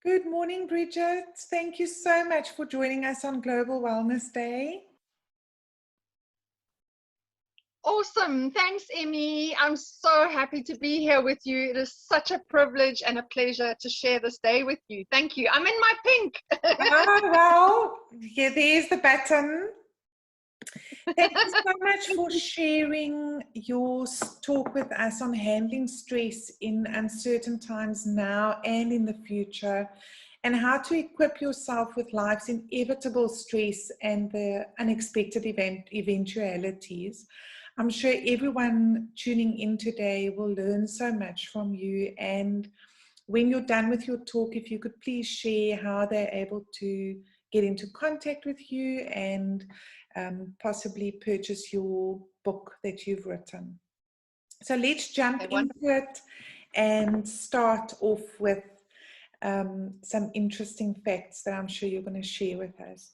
Good morning, Bridget. Thank you so much for joining us on Global Wellness Day. Awesome. Thanks, Emmy. I'm so happy to be here with you. It is such a privilege and a pleasure to share this day with you. Thank you. I'm in my pink. Oh, well, yeah, there's the button. Thank you so much for sharing your talk with us on handling stress in uncertain times now and in the future, and how to equip yourself with life's inevitable stress and the unexpected eventualities. I'm sure everyone tuning in today will learn so much from you. And when you're done with your talk, if you could please share how they're able to get into contact with you and possibly purchase your book that you've written. So let's jump into it and start off with some interesting facts that I'm sure you're going to share with us.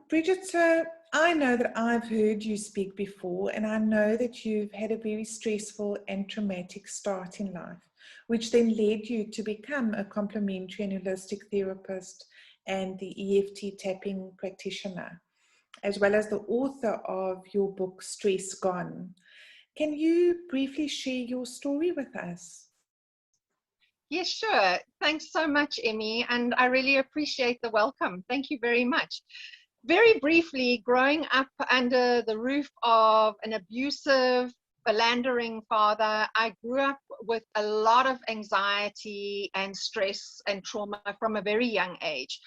Bridget, so I know that I've heard you speak before, and I know that you've had a very stressful and traumatic start in life, which then led you to become a complementary and holistic therapist and the EFT tapping practitioner, as well as the author of your book, Stress Gone. Can you briefly share your story with us? Yes, sure. Thanks so much, Emmy. And I really appreciate the welcome. Thank you very much. Very briefly, growing up under the roof of an abusive, philandering father, I grew up with a lot of anxiety and stress and trauma from a very young age.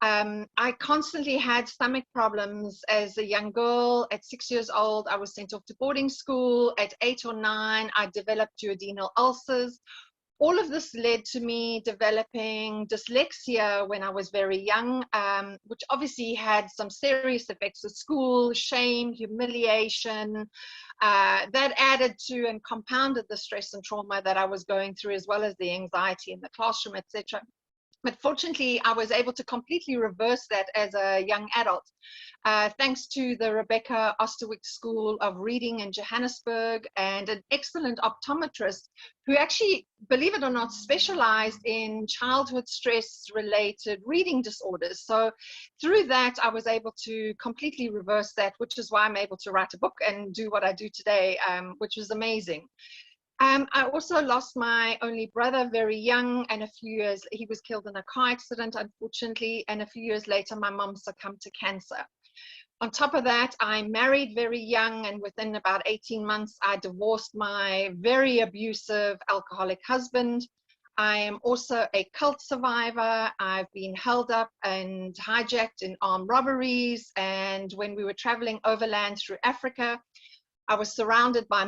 I constantly had stomach problems as a young girl. At 6 years old, I was sent off to boarding school. At 8 or 9, I developed duodenal ulcers. All of this led to me developing dyslexia when I was very young, which obviously had some serious effects at school, shame, humiliation. That added to and compounded the stress and trauma that I was going through, as well as the anxiety in the classroom, etc. But fortunately, I was able to completely reverse that as a young adult, thanks to the Rebecca Osterwick School of Reading in Johannesburg and an excellent optometrist who actually, believe it or not, specialized in childhood stress-related reading disorders. So through that, I was able to completely reverse that, which is why I'm able to write a book and do what I do today, which was amazing. I also lost my only brother very young, and he was killed in a car accident, unfortunately, and a few years later, my mom succumbed to cancer. On top of that, I married very young, and within about 18 months, I divorced my very abusive alcoholic husband. I am also a cult survivor. I've been held up and hijacked in armed robberies, and when we were traveling overland through Africa, I was surrounded by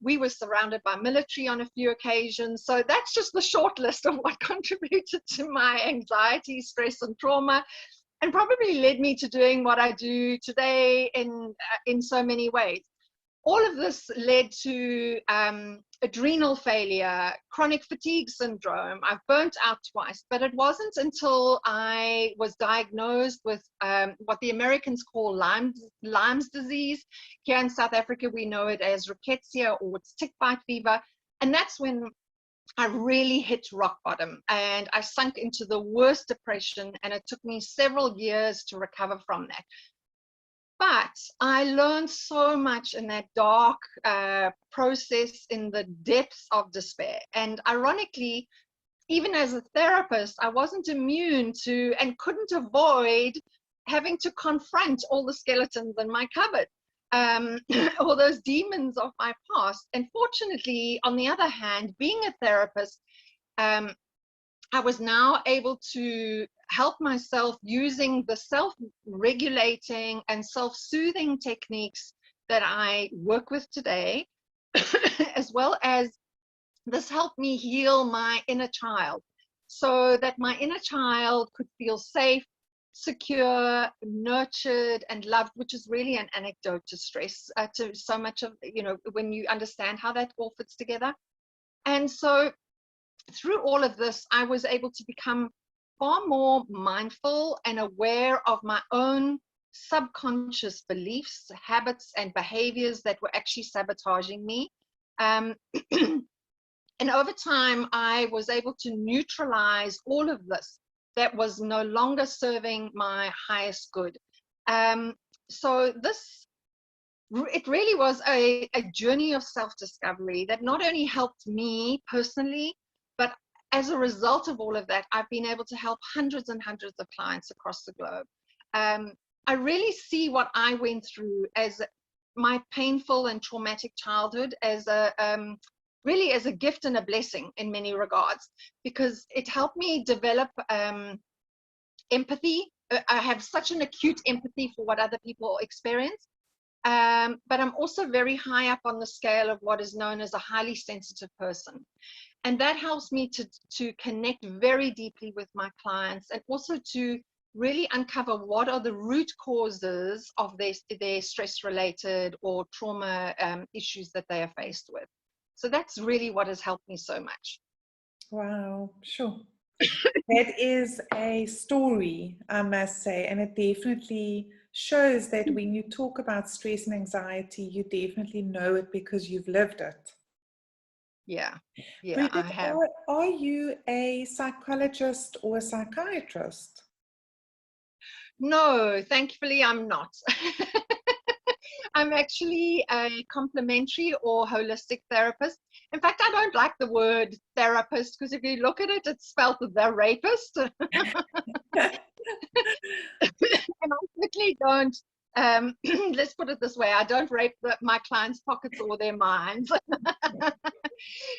we were surrounded by military on a few occasions. So that's just the short list of what contributed to my anxiety, stress, and trauma, and probably led me to doing what I do today in so many ways. All of this led to adrenal failure, chronic fatigue syndrome. I've burnt out twice, but it wasn't until I was diagnosed with what the Americans call Lyme's disease. Here in South Africa, we know it as rickettsia, or it's tick bite fever. And that's when I really hit rock bottom and I sunk into the worst depression, and it took me several years to recover from that. But I learned so much in that dark process, in the depths of despair. And ironically, even as a therapist, I wasn't immune to and couldn't avoid having to confront all the skeletons in my cupboard, all those demons of my past. And fortunately, on the other hand, being a therapist, I was now able to help myself using the self-regulating and self-soothing techniques that I work with today, as well as this helped me heal my inner child so that my inner child could feel safe, secure, nurtured, and loved, which is really an anecdote to stress, to so much of, when you understand how that all fits together. And so through all of this, I was able to become far more mindful and aware of my own subconscious beliefs, habits, and behaviors that were actually sabotaging me. And over time, I was able to neutralize all of this that was no longer serving my highest good. So it really was a journey of self-discovery that not only helped me personally, but as a result of all of that, I've been able to help hundreds and hundreds of clients across the globe. I really see what I went through as my painful and traumatic childhood as really as a gift and a blessing in many regards, because it helped me develop empathy. I have such an acute empathy for what other people experience. But I'm also very high up on the scale of what is known as a highly sensitive person. And that helps me to connect very deeply with my clients, and also to really uncover what are the root causes of their stress-related or trauma issues that they are faced with. So that's really what has helped me so much. Wow, sure. That is a story, I must say, and it definitely shows that when you talk about stress and anxiety, you definitely know it because you've lived it. Yeah, Bridget, I have. are you a psychologist or a psychiatrist? No, thankfully I'm not. I'm actually a complementary or holistic therapist. In fact, I don't like the word therapist, because if you look at it, it's spelled the rapist. And I certainly don't, let's put it this way, I don't rape my clients' pockets or their minds.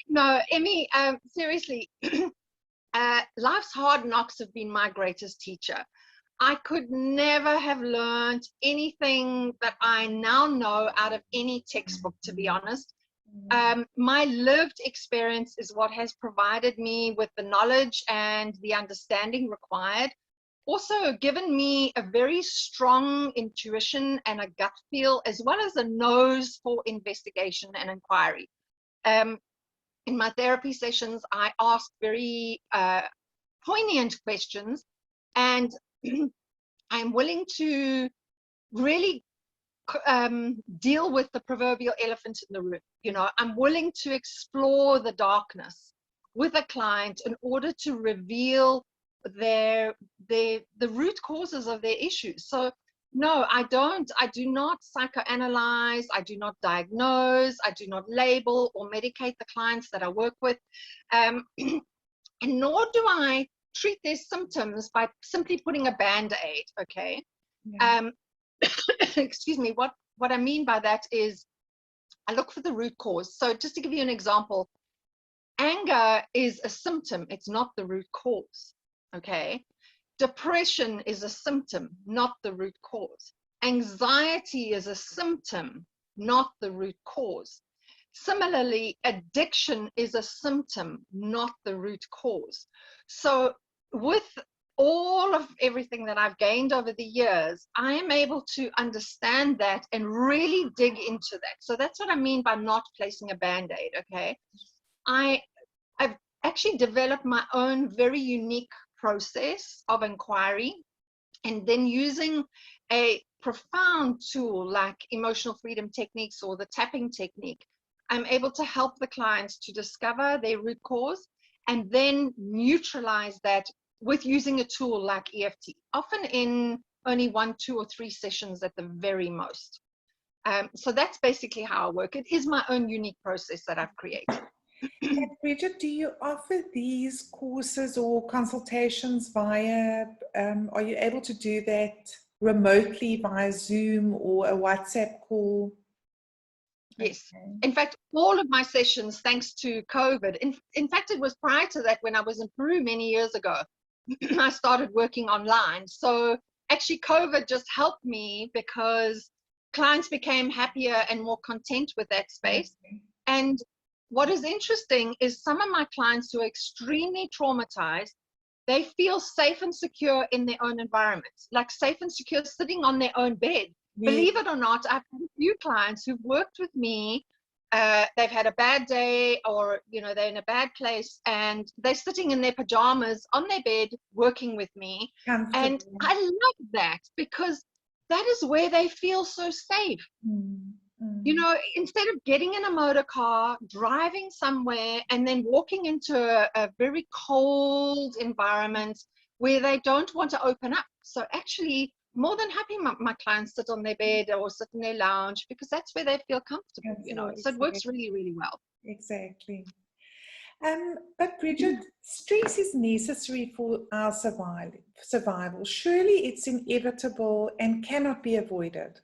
No, Emmy, seriously, life's hard knocks have been my greatest teacher. I could never have learned anything that I now know out of any textbook, to be honest. My lived experience is what has provided me with the knowledge and the understanding required. Also given me a very strong intuition and a gut feel, as well as a nose for investigation and inquiry. In my therapy sessions, I ask very poignant questions, and I'm willing to really deal with the proverbial elephant in the room. You know, I'm willing to explore the darkness with a client in order to reveal the root causes of their issues. So no, I do not psychoanalyze, I do not diagnose, I do not label or medicate the clients that I work with, and nor do I treat their symptoms by simply putting a band-aid, okay? Yeah. Excuse me, what I mean by that is I look for the root cause. So just to give you an example, anger is a symptom, it's not the root cause, okay? Depression is a symptom, not the root cause. Anxiety is a symptom, not the root cause. Similarly, addiction is a symptom, not the root cause. So with all of everything that I've gained over the years, I am able to understand that and really dig into that. So that's what I mean by not placing a band-aid, okay? I've actually developed my own very unique process of inquiry, and then using a profound tool like emotional freedom techniques or the tapping technique, I'm able to help the clients to discover their root cause and then neutralize that with using a tool like EFT, often in only 1, 2, or 3 sessions at the very most. So that's basically how I work. It is my own unique process that I've created. And Bridget, do you offer these courses or consultations via, are you able to do that remotely via Zoom or a WhatsApp call? Yes. Okay. In fact, all of my sessions, thanks to COVID, in fact, it was prior to that when I was in Peru many years ago, I started working online. So actually COVID just helped me because clients became happier and more content with that space. Okay. And what is interesting is some of my clients who are extremely traumatized, they feel safe and secure in their own environments, like safe and secure sitting on their own bed. Yeah. Believe it or not, I've had a few clients who've worked with me. They've had a bad day, or they're in a bad place, and they're sitting in their pajamas on their bed working with me. And I love that, because that is where they feel so safe. You know, instead of getting in a motor car, driving somewhere, and then walking into a very cold environment where they don't want to open up. So actually, more than happy my clients sit on their bed or sit in their lounge, because that's where they feel comfortable, you know. So it works really, really well. Exactly. But Bridget, stress is necessary for our survival. Surely it's inevitable and cannot be avoided.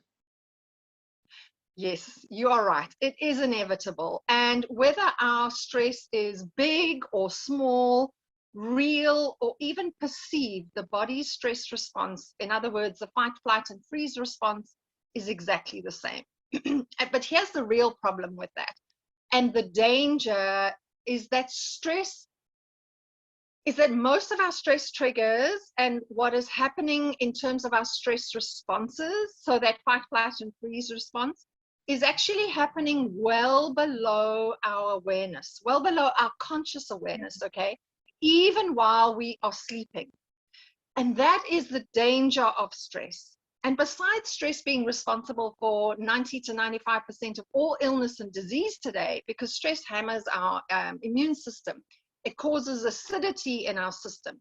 Yes, you are right. It is inevitable. And whether our stress is big or small, real or even perceived, the body's stress response, in other words, the fight, flight, and freeze response, is exactly the same. But here's the real problem with that. And the danger is that most of our stress triggers and what is happening in terms of our stress responses, so that fight, flight, and freeze response, is actually happening well below our awareness, well below our conscious awareness, okay? Even while we are sleeping. And that is the danger of stress. And besides stress being responsible for 90 to 95% of all illness and disease today, because stress hammers our immune system, it causes acidity in our system,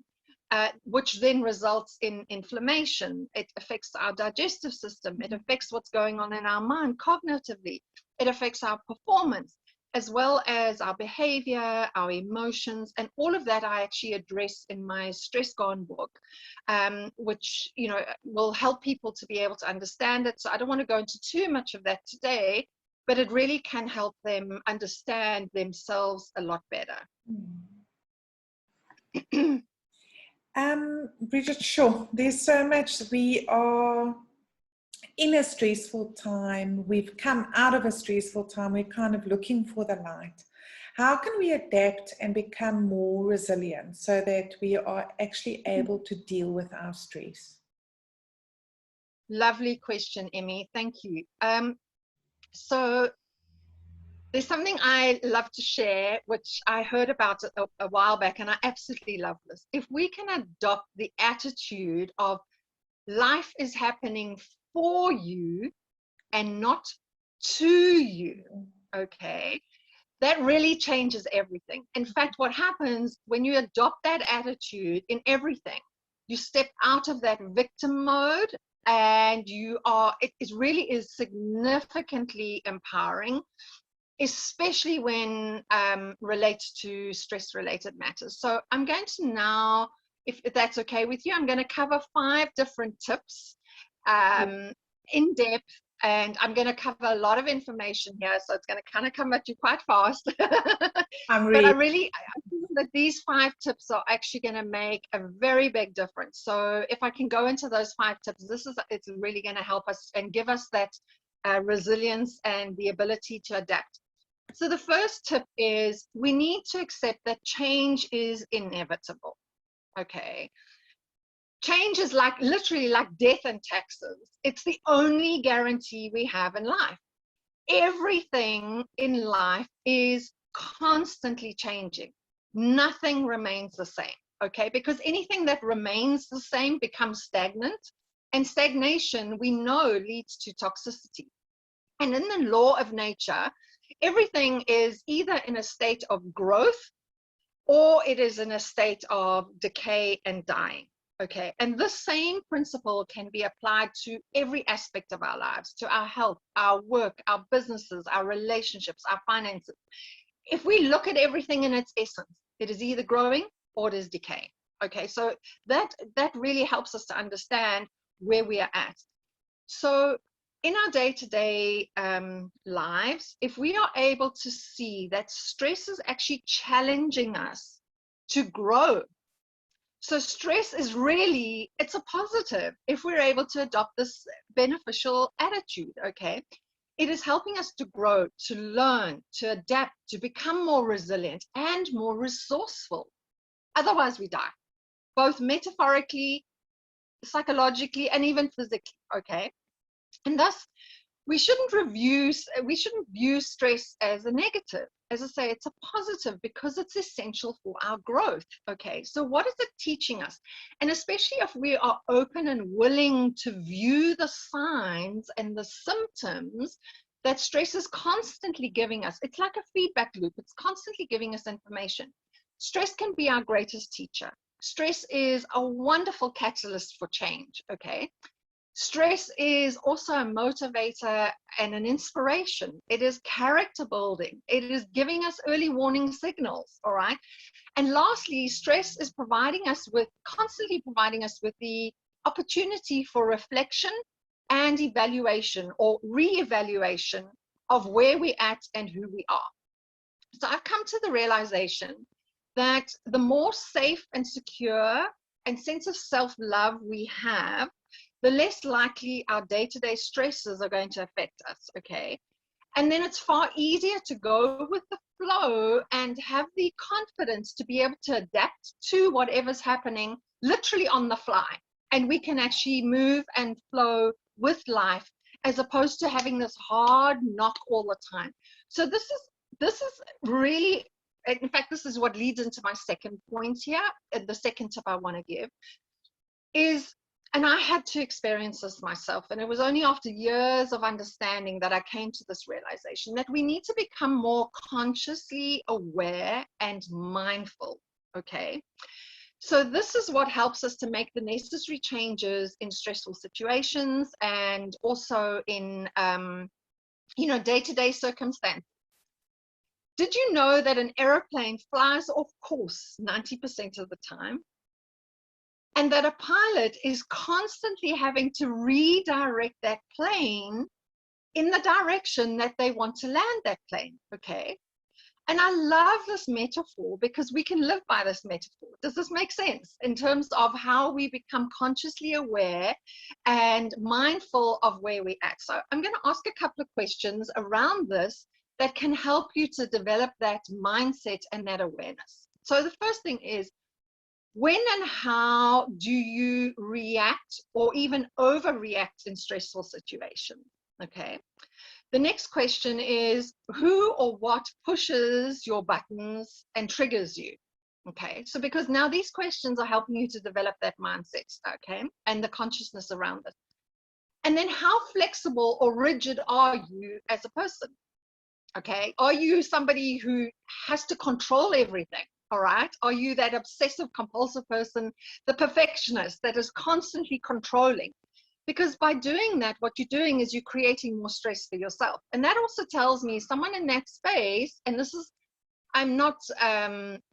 which then results in inflammation. It affects our digestive system. It affects what's going on in our mind cognitively. It affects our performance, as well as our behavior, our emotions, and all of that I actually address in my Stress Gone book, which, you know, will help people to be able to understand it. So I don't want to go into too much of that today, but it really can help them understand themselves a lot better. Bridget, sure, there's so much. We are in a stressful time. We've come out of a stressful time. We're kind of looking for the light. How can we adapt and become more resilient so that we are actually able to deal with our stress? Lovely question, Emmy. Thank you. So there's something I love to share, which I heard about a while back, and I absolutely love this. If we can adopt the attitude of life is happening for you and not to you, okay, that really changes everything. In fact, what happens when you adopt that attitude in everything, you step out of that victim mode, and it really is significantly empowering, especially when relates to stress-related matters. So I'm going to now, if that's okay with you, I'm going to cover 5 different tips in depth, and I'm going to cover a lot of information here, so it's going to kind of come at you quite fast. But I think that these 5 tips are actually going to make a very big difference. So if I can go into those 5 tips, it's really going to help us and give us that resilience and the ability to adapt. So the first tip is we need to accept that change is inevitable. Okay. Change is literally like death and taxes. It's the only guarantee we have in life. Everything in life is constantly changing. Nothing remains the same. Okay. Because anything that remains the same becomes stagnant, and stagnation, we know, leads to toxicity. And in the law of nature, everything is either in a state of growth or it is in a state of decay and dying. Okay, and the same principle can be applied to every aspect of our lives, to our health, our work, our businesses, our relationships, our finances. If we look at everything in its essence, it is either growing or it is decaying. Okay, so that really helps us to understand where we are at. So in our day-to-day lives, if we are able to see that stress is actually challenging us to grow, so stress is really, it's a positive if we're able to adopt this beneficial attitude, okay? It is helping us to grow, to learn, to adapt, to become more resilient and more resourceful. Otherwise we die, both metaphorically, psychologically, and even physically, okay? And thus, we shouldn't view stress as a negative. As I say, it's a positive because it's essential for our growth. Okay, so what is it teaching us? And especially if we are open and willing to view the signs and the symptoms that stress is constantly giving us. It's like a feedback loop. It's constantly giving us information. Stress can be our greatest teacher. Stress is a wonderful catalyst for change, okay? Stress is also a motivator and an inspiration. It is character building. It is giving us early warning signals, all right? And lastly, stress is constantly providing us with the opportunity for reflection and evaluation or re-evaluation of where we're at and who we are. So I've come to the realization that the more safe and secure and sense of self-love we have, the less likely our day-to-day stresses are going to affect us, okay? And then it's far easier to go with the flow and have the confidence to be able to adapt to whatever's happening literally on the fly. And we can actually move and flow with life as opposed to having this hard knock all the time. So this is really, in fact, this is what leads into my second point here. The second tip I want to give is, and I had to experience this myself, and it was only after years of understanding that I came to this realization that we need to become more consciously aware and mindful, okay? So this is what helps us to make the necessary changes in stressful situations and also in, day-to-day circumstances. Did you know that an airplane flies off course 90% of the time? And that a pilot is constantly having to redirect that plane in the direction that they want to land that plane, okay? And I love this metaphor because we can live by this metaphor. Does this make sense in terms of how we become consciously aware and mindful of where we're at? So I'm going to ask a couple of questions around this that can help you to develop that mindset and that awareness. So the first thing is, when and how do you react or even overreact in stressful situations? Okay. The next question is, who or what pushes your buttons and triggers you? Okay. So because now these questions are helping you to develop that mindset, okay, and the consciousness around it. And then how flexible or rigid are you as a person? Okay. Are you somebody who has to control everything? All right. Are you that obsessive compulsive person, the perfectionist that is constantly controlling? Because by doing that, what you're doing is you're creating more stress for yourself. And that also tells me someone in that space, and this is, I'm not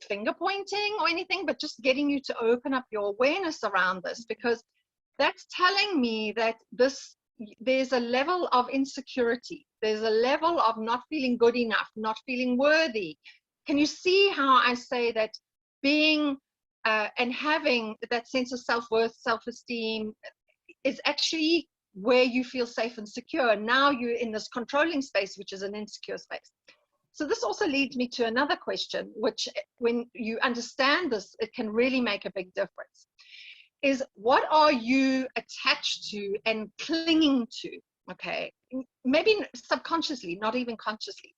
finger pointing or anything, but just getting you to open up your awareness around this, because that's telling me that there's a level of insecurity. There's a level of not feeling good enough, not feeling worthy. Can you see how I say that being and having that sense of self-worth, self-esteem is actually where you feel safe and secure? Now you're in this controlling space, which is an insecure space. So this also leads me to another question, which when you understand this, it can really make a big difference, is what are you attached to and clinging to? Okay, maybe subconsciously, not even consciously.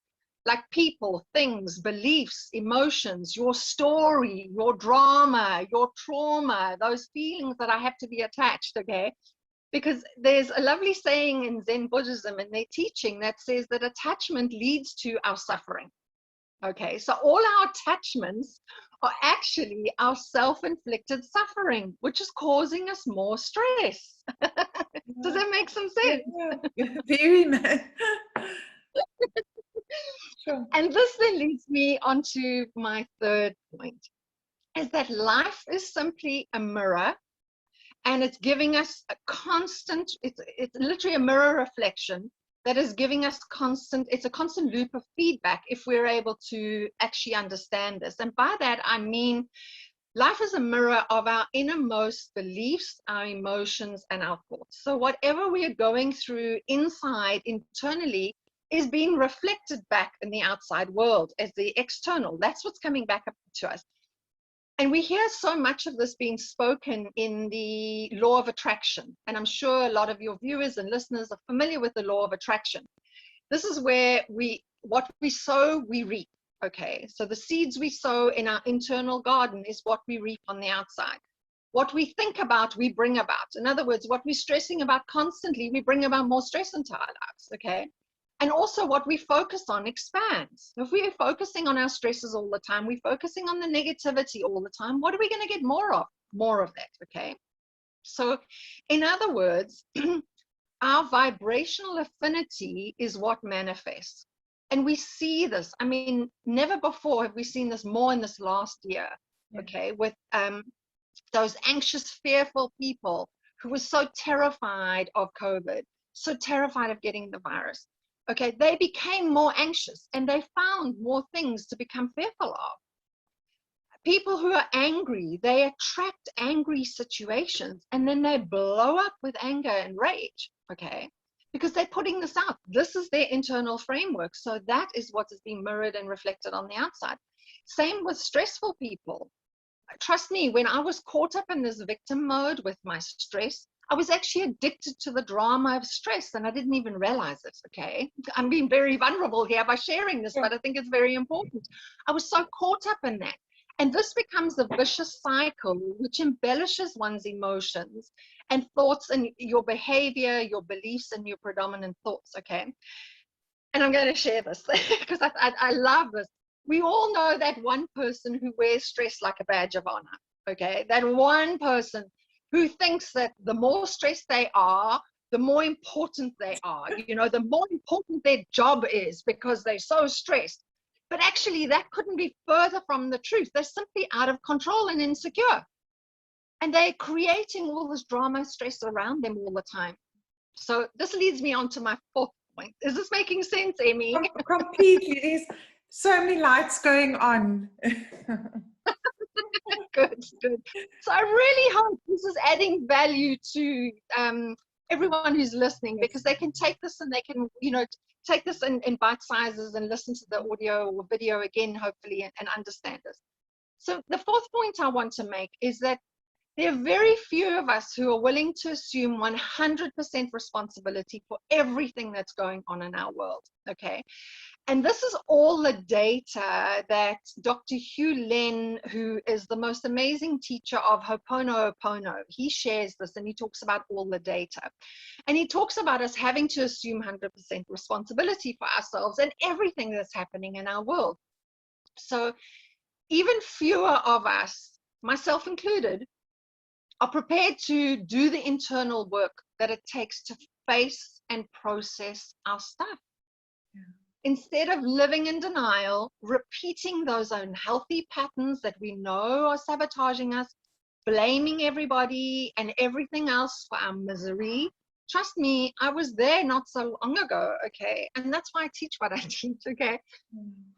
Like people, things, beliefs, emotions, your story, your drama, your trauma, those feelings that I have to be attached, okay? Because there's a lovely saying in Zen Buddhism and their teaching that says that attachment leads to our suffering, okay? So all our attachments are actually our self-inflicted suffering, which is causing us more stress. Does that make some sense? Yeah. Very nice. Sure. And this then leads me on to my third point, is that life is simply a mirror, and it's giving us a constant, it's literally a mirror reflection that is giving us it's a constant loop of feedback if we're able to actually understand this. And by that, I mean, life is a mirror of our innermost beliefs, our emotions, and our thoughts. So whatever we are going through inside, internally, is being reflected back in the outside world as the external. That's what's coming back up to us. And we hear so much of this being spoken in the law of attraction. And I'm sure a lot of your viewers and listeners are familiar with the law of attraction. This is where what we sow, we reap. Okay, so the seeds we sow in our internal garden is what we reap on the outside. What we think about, we bring about. In other words, what we're stressing about constantly, we bring about more stress into our lives, okay? And also what we focus on expands. If we are focusing on our stresses all the time, we're focusing on the negativity all the time, what are we going to get more of? More of that, okay? So in other words, our vibrational affinity is what manifests. And we see this, I mean, never before have we seen this more in this last year, okay, with those anxious, fearful people who were so terrified of COVID, so terrified of getting the virus. Okay, they became more anxious and they found more things to become fearful of. People who are angry, they attract angry situations and then they blow up with anger and rage, okay? Because they're putting this out. This is their internal framework. So that is what is being mirrored and reflected on the outside. Same with stressful people. Trust me, when I was caught up in this victim mode with my stress, I was actually addicted to the drama of stress and I didn't even realize it, okay? I'm being very vulnerable here by sharing this, but I think it's very important. I was so caught up in that. And this becomes a vicious cycle which embellishes one's emotions and thoughts and your behavior, your beliefs and your predominant thoughts, okay? And I'm going to share this because I love this. We all know that one person who wears stress like a badge of honor, okay? That one person who thinks that the more stressed they are, the more important they are, you know, the more important their job is because they're so stressed. But actually, that couldn't be further from the truth. They're simply out of control and insecure. And they're creating all this drama, stress around them all the time. So this leads me on to my fourth point. Is this making sense, Emmy? Completely. There's so many lights going on. Good, good. So I really hope this is adding value to everyone who's listening, because they can take this and they can, you know, take this in bite sizes and listen to the audio or video again, hopefully, and understand this. So the fourth point I want to make is that there are very few of us who are willing to assume 100% responsibility for everything that's going on in our world, okay? And this is all the data that Dr. Hugh Len, who is the most amazing teacher of Ho'oponopono, he shares this and he talks about all the data. And he talks about us having to assume 100% responsibility for ourselves and everything that's happening in our world. So even fewer of us, myself included, are prepared to do the internal work that it takes to face and process our stuff. Yeah. Instead of living in denial, repeating those unhealthy patterns that we know are sabotaging us, blaming everybody and everything else for our misery. Trust me, I was there not so long ago, okay? And that's why I teach what I teach, okay?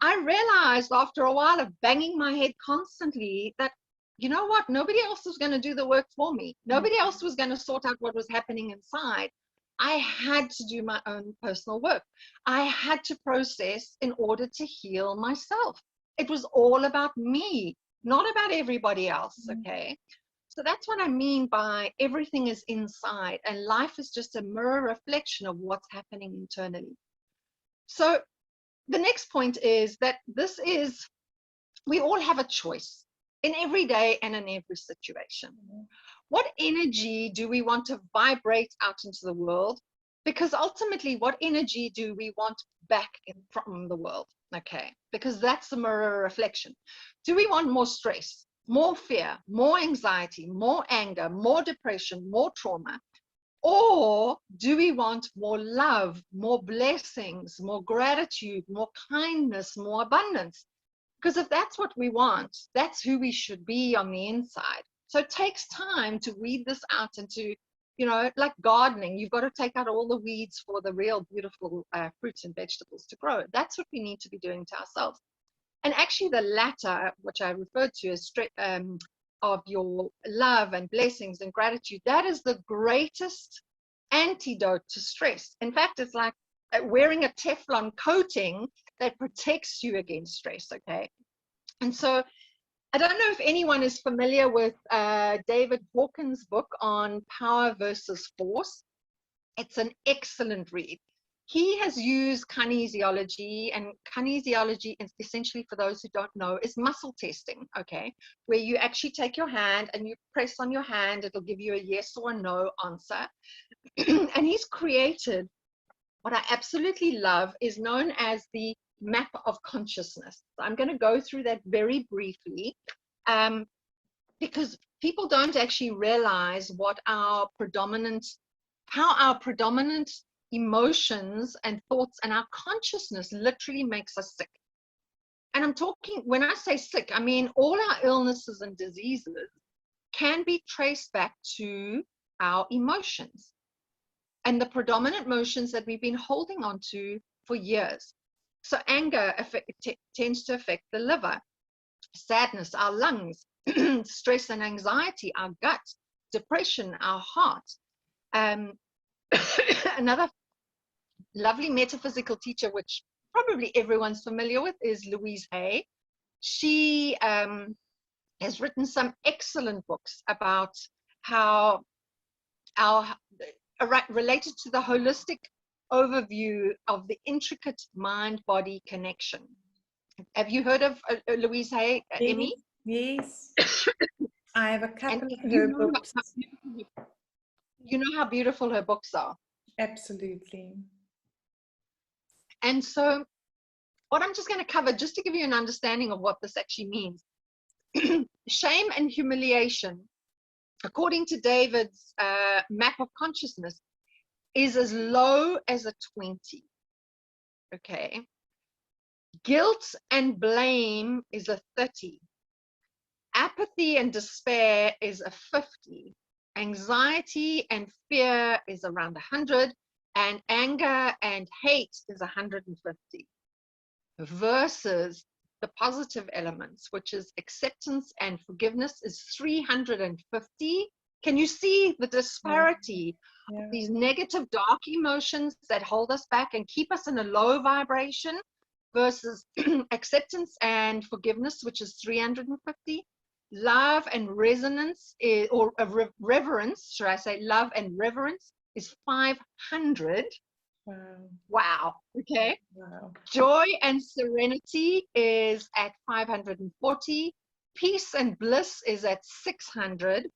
I realized after a while of banging my head constantly that, you know what, nobody else was going to do the work for me. Nobody else was going to sort out what was happening inside. I had to do my own personal work. I had to process in order to heal myself. It was all about me, not about everybody else, okay? So that's what I mean by everything is inside and life is just a mirror reflection of what's happening internally. So the next point is that we all have a choice in every day and in every situation. What energy do we want to vibrate out into the world? Because ultimately, what energy do we want back from the world? Okay, because that's the mirror reflection. Do we want more stress, more fear, more anxiety, more anger, more depression, more trauma? Or do we want more love, more blessings, more gratitude, more kindness, more abundance? Because if that's what we want, that's who we should be on the inside. So it takes time to weed this out and to, you know, like gardening, you've got to take out all the weeds for the real beautiful fruits and vegetables to grow. That's what we need to be doing to ourselves. And actually the latter, which I referred to as of your love and blessings and gratitude, that is the greatest antidote to stress. In fact, it's like wearing a Teflon coating that protects you against stress, okay? And so I don't know if anyone is familiar with David Hawkins' book on power versus force. It's an excellent read. He has used kinesiology, and kinesiology, essentially for those who don't know, is muscle testing, okay? Where you actually take your hand and you press on your hand, it'll give you a yes or a no answer. And he's created what I absolutely love is known as the map of consciousness. So I'm going to go through that very briefly, because people don't actually realize what how our predominant emotions and thoughts and our consciousness literally makes us sick. And I'm talking, when I say sick, I mean all our illnesses and diseases can be traced back to our emotions and the predominant emotions that we've been holding on to for years. So anger tends to affect the liver, sadness, our lungs, stress and anxiety, our gut, depression, our heart. Another lovely metaphysical teacher, which probably everyone's familiar with, is Louise Hay. She has written some excellent books about how related to the holistic overview of the intricate mind-body connection. Have you heard of Louise Hay, Emmy? Yes. I have a couple of her books. You know how beautiful her books are. Absolutely. And so what I'm just going to cover, just to give you an understanding of what this actually means. Shame and humiliation, according to David's map of consciousness, is as low as a 20. Okay. Guilt and blame is a 30. Apathy and despair is a 50. Anxiety and fear is around 100. And anger and hate is 150. Versus the positive elements, which is acceptance and forgiveness, is 350. Can you see the disparity of these negative, dark emotions that hold us back and keep us in a low vibration versus acceptance and forgiveness, which is 350? Love and resonance is, or reverence, should I say, love and reverence is 500. Wow. Wow. Okay. Wow. Joy and serenity is at 540. Peace and bliss is at 600.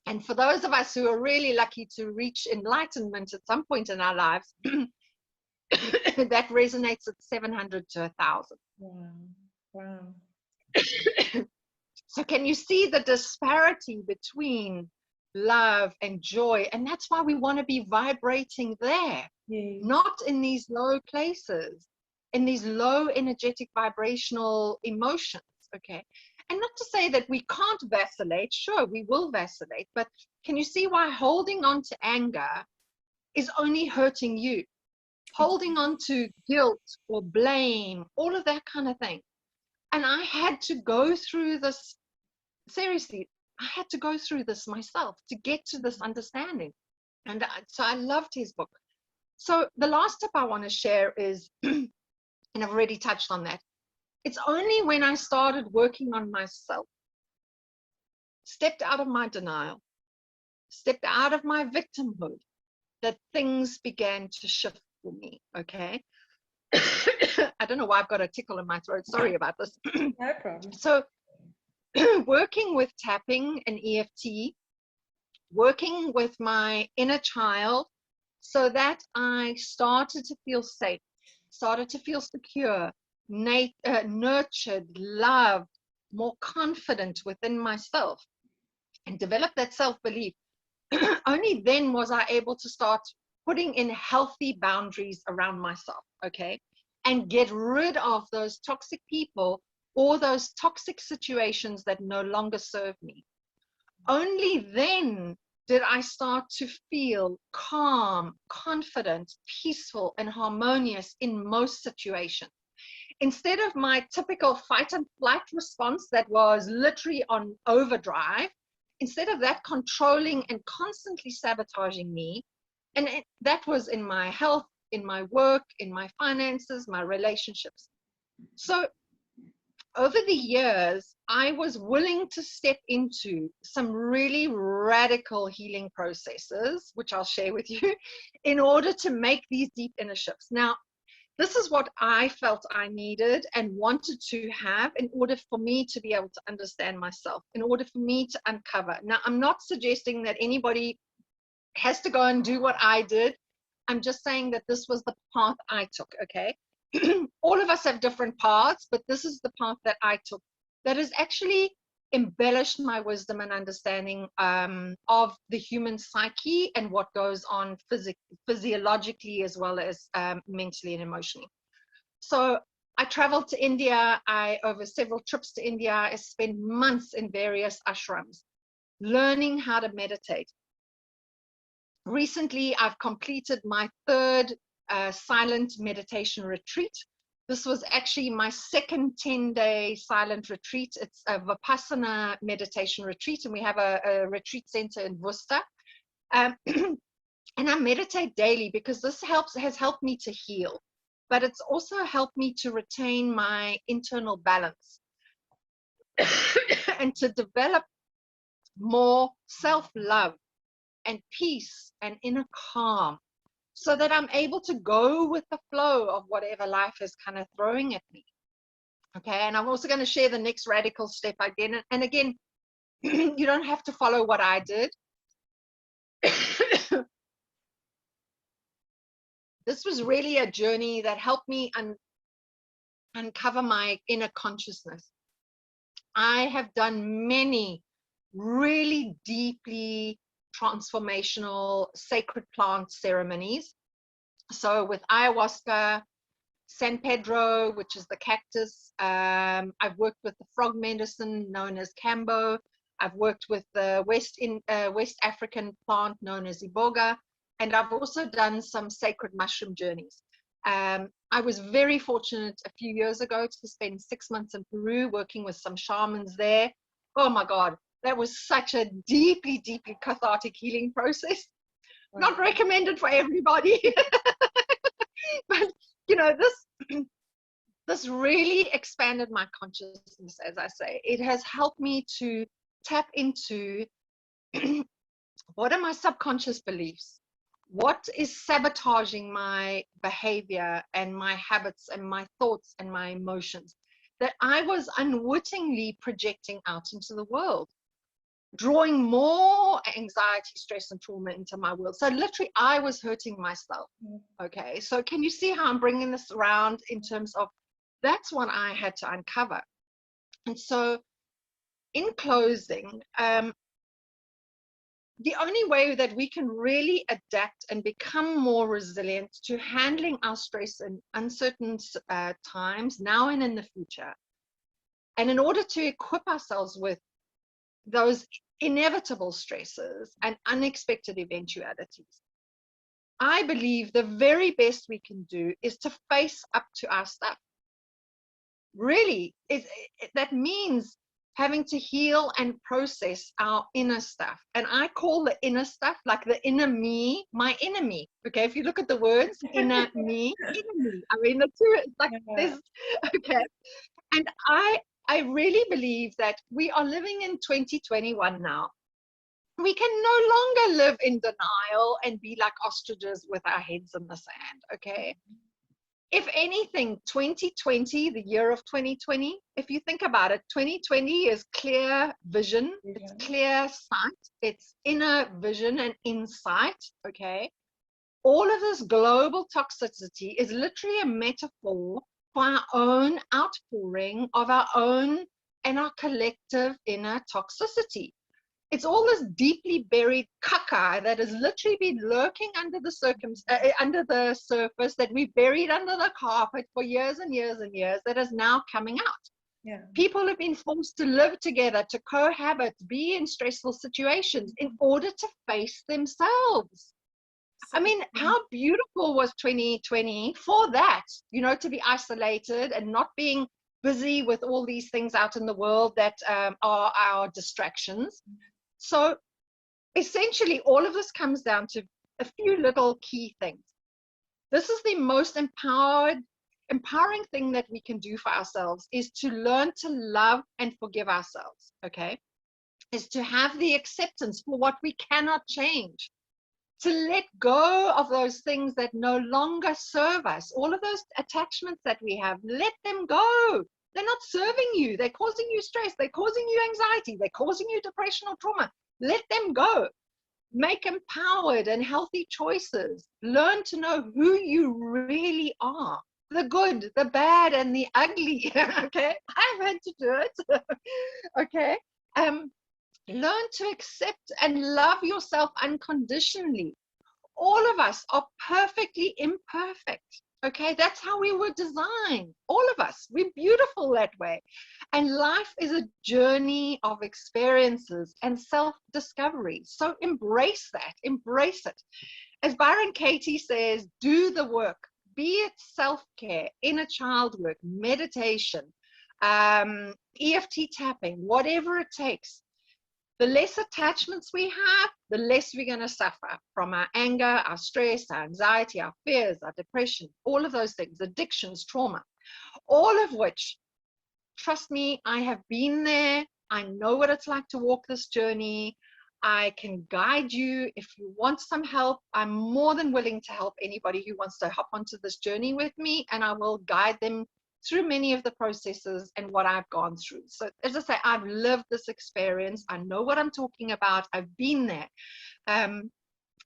And for those of us who are really lucky to reach enlightenment at some point in our lives, that resonates at 700 to 1,000. Wow. Wow. So can you see the disparity between love and joy? And that's why we want to be vibrating there. Yes. Not in these low places, in these low energetic vibrational emotions, okay? And not to say that we can't vacillate. Sure, we will vacillate, but can you see why holding on to anger is only hurting you? Holding on to guilt or blame, all of that kind of thing. And I had to go through this, seriously, I had to go through this myself to get to this understanding. And so I loved his book. So the last tip I want to share is, and I've already touched on that, it's only when I started working on myself, stepped out of my denial, stepped out of my victimhood, that things began to shift for me, okay? I don't know why I've got a tickle in my throat. Sorry about this. No problem. So working with tapping and EFT, working with my inner child, so that I started to feel safe, started to feel secure, nurtured, loved, more confident within myself, and develop that self-belief. Only then was I able to start putting in healthy boundaries around myself, okay? And get rid of those toxic people or those toxic situations that no longer serve me. Only then did I start to feel calm, confident, peaceful, and harmonious in most situations. Instead of my typical fight and flight response that was literally on overdrive, instead of that controlling and constantly sabotaging me, and that was in my health, in my work, in my finances, my relationships. So over the years, I was willing to step into some really radical healing processes, which I'll share with you, in order to make these deep inner shifts. Now, this is what I felt I needed and wanted to have in order for me to be able to understand myself, in order for me to uncover. Now, I'm not suggesting that anybody has to go and do what I did. I'm just saying that this was the path I took, okay? All of us have different paths, but this is the path that I took that has actually embellished my wisdom and understanding of the human psyche and what goes on physiologically as well as mentally and emotionally. So I traveled to India. Over several trips to India, I spent months in various ashrams learning how to meditate. Recently, I've completed my third silent meditation retreat. This was actually my second 10-day silent retreat. It's a Vipassana meditation retreat, and we have a retreat center in Worcester. And I meditate daily because this has helped me to heal, but it's also helped me to retain my internal balance and to develop more self-love and peace and inner calm, so that I'm able to go with the flow of whatever life is kind of throwing at me. Okay, and I'm also going to share the next radical step again. And again, you don't have to follow what I did. This was really a journey that helped me uncover my inner consciousness. I have done many really deeply transformational sacred plant ceremonies. So with ayahuasca, San Pedro, which is the cactus, I've worked with the frog medicine known as Kambo. I've worked with the West African plant known as Iboga, and I've also done some sacred mushroom journeys. I was very fortunate a few years ago to spend 6 months in Peru working with some shamans there. Oh my God, that was such a deeply, deeply cathartic healing process. Wow. Not recommended for everybody. But, you know, this really expanded my consciousness, as I say. It has helped me to tap into what are my subconscious beliefs? What is sabotaging my behavior and my habits and my thoughts and my emotions that I was unwittingly projecting out into the world, drawing more anxiety, stress, and trauma into my world. So literally, I was hurting myself. Okay, so can you see how I'm bringing this around in terms of that's what I had to uncover? And so in closing, the only way that we can really adapt and become more resilient to handling our stress in uncertain times, now and in the future, and in order to equip ourselves with those inevitable stresses and unexpected eventualities, I believe the very best we can do is to face up to our stuff. Really, that means having to heal and process our inner stuff. And I call the inner stuff, like the inner me, my enemy. Okay, if you look at the words, inner me, enemy. I mean, the two, it's like this. Okay. And I really believe that we are living in 2021 now. We can no longer live in denial and be like ostriches with our heads in the sand, okay? If anything, 2020, the year of 2020, if you think about it, 2020 is clear vision, it's clear sight, it's inner vision and insight, okay? All of this global toxicity is literally a metaphor for our own outpouring of our own and our collective inner toxicity. It's all this deeply buried caca that has literally been lurking under the surface, that we buried under the carpet for years and years and years, that is now coming out. Yeah. People have been forced to live together, to cohabit, be in stressful situations in order to face themselves. I mean, how beautiful was 2020 for that, you know, to be isolated and not being busy with all these things out in the world that are our distractions. So essentially, all of this comes down to a few little key things. This is the most empowering thing that we can do for ourselves, is to learn to love and forgive ourselves, okay? Is to have the acceptance for what we cannot change, to let go of those things that no longer serve us. All of those attachments that we have, let them go. They're not serving you. They're causing you stress. They're causing you anxiety. They're causing you depression or trauma. Let them go. Make empowered and healthy choices. Learn to know who you really are. The good, the bad, and the ugly. Okay, I've had to do it. Okay. Learn to accept and love yourself unconditionally. All of us are perfectly imperfect. Okay, that's how we were designed. All of us, we're beautiful that way. And life is a journey of experiences and self-discovery. So embrace that, embrace it. As Byron Katie says, do the work, be it self-care, inner child work, meditation, EFT tapping, whatever it takes. The less attachments we have, the less we're going to suffer from our anger, our stress, our anxiety, our fears, our depression, all of those things, addictions, trauma, all of which, trust me, I have been there. I know what it's like to walk this journey. I can guide you. If you want some help, I'm more than willing to help anybody who wants to hop onto this journey with me, and I will guide them through many of the processes and what I've gone through. So as I say, I've lived this experience. I know what I'm talking about. I've been there.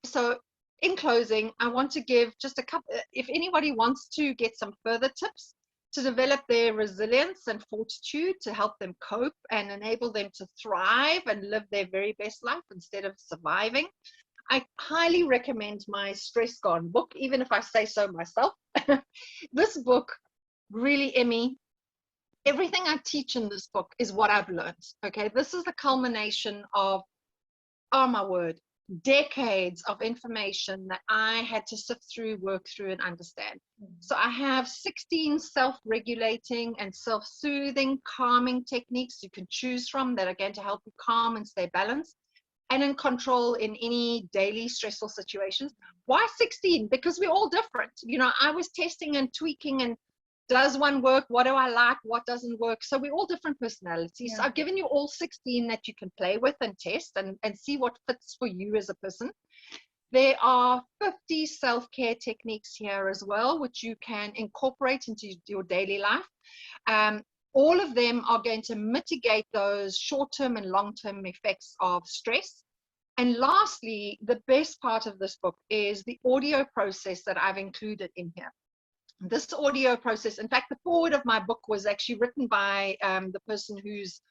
So in closing, I want to give just a couple, if anybody wants to get some further tips to develop their resilience and fortitude to help them cope and enable them to thrive and live their very best life instead of surviving, I highly recommend my Stress Gone book, even if I say so myself. This book, really, Emmy, everything I teach in this book is what I've learned. Okay, this is the culmination of, oh my word, decades of information that I had to sift through, work through, and understand. So I have 16 self-regulating and self-soothing calming techniques you can choose from that are going to help you calm and stay balanced and in control in any daily stressful situations. Why 16? Because we're all different. You know, I was testing and tweaking, and does one work? What do I like? What doesn't work? So we're all different personalities. Yeah. So I've given you all 16 that you can play with and test and see what fits for you as a person. There are 50 self-care techniques here as well, which you can incorporate into your daily life. All of them are going to mitigate those short-term and long-term effects of stress. And lastly, the best part of this book is the audio process that I've included in here. This audio process, in fact, the foreword of my book was actually written by the person whose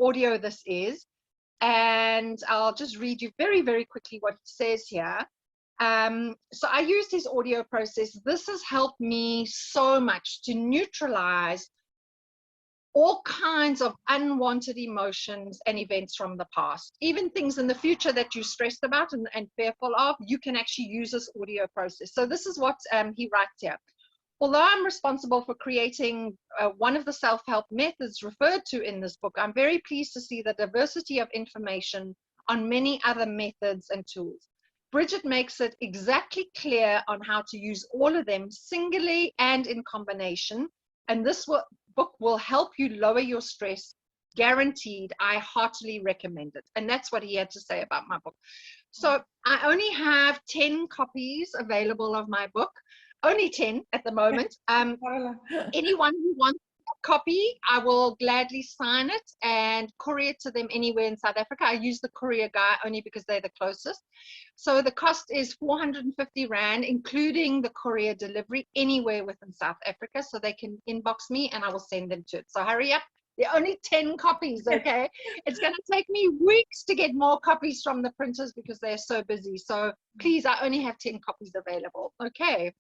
audio this is. And I'll just read you very, very quickly what it says here. So I used his audio process. This has helped me so much to neutralize all kinds of unwanted emotions and events from the past, even things in the future that you're stressed about and fearful of. You can actually use this audio process. So this is what he writes here. Although I'm responsible for creating one of the self-help methods referred to in this book, I'm very pleased to see the diversity of information on many other methods and tools. Bridget makes it exactly clear on how to use all of them singly and in combination. And this book will help you lower your stress, guaranteed. I heartily recommend it. And that's what he had to say about my book. So I only have 10 copies available of my book. Only 10 at the moment. Anyone who wants a copy, I will gladly sign it and courier it to them anywhere in South Africa. I use the courier guy only because they're the closest. So the cost is 450 Rand, including the courier delivery anywhere within South Africa. So they can inbox me and I will send them to it. So hurry up. There are only 10 copies, okay? It's going to take me weeks to get more copies from the printers because they're so busy. So please, I only have 10 copies available, okay?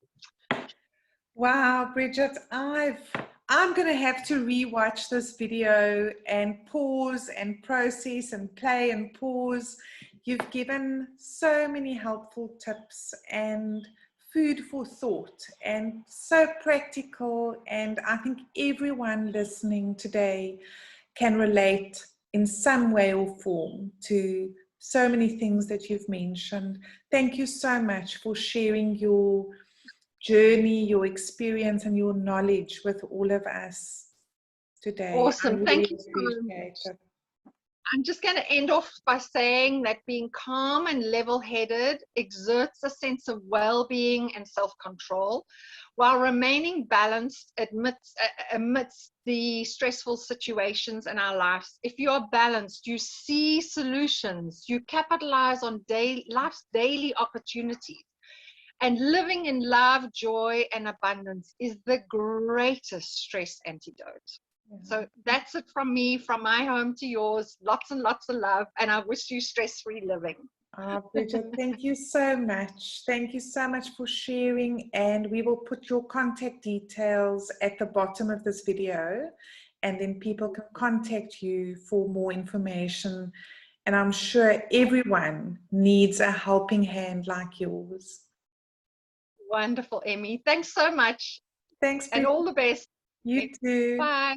Wow, Bridget, I'm going to have to rewatch this video and pause and process and play and pause. You've given so many helpful tips and food for thought and so practical, and I think everyone listening today can relate in some way or form to so many things that you've mentioned. Thank you so much for sharing your journey, your experience and your knowledge with all of us today. Awesome. Thank you so much. I'm just going to end off by saying that being calm and level-headed exerts a sense of well-being and self-control, while remaining balanced amidst the stressful situations in our lives. If you are balanced, you see solutions, you capitalize on life's daily opportunities. And living in love, joy, and abundance is the greatest stress antidote. So that's it from me, from my home to yours. Lots and lots of love, and I wish you stress-free living. Bridget, thank you so much. Thank you so much for sharing, and we will put your contact details at the bottom of this video, and then people can contact you for more information. And I'm sure everyone needs a helping hand like yours. Wonderful, Emmy. Thanks so much. Thanks, Bridget. And all the best. You too. Bye.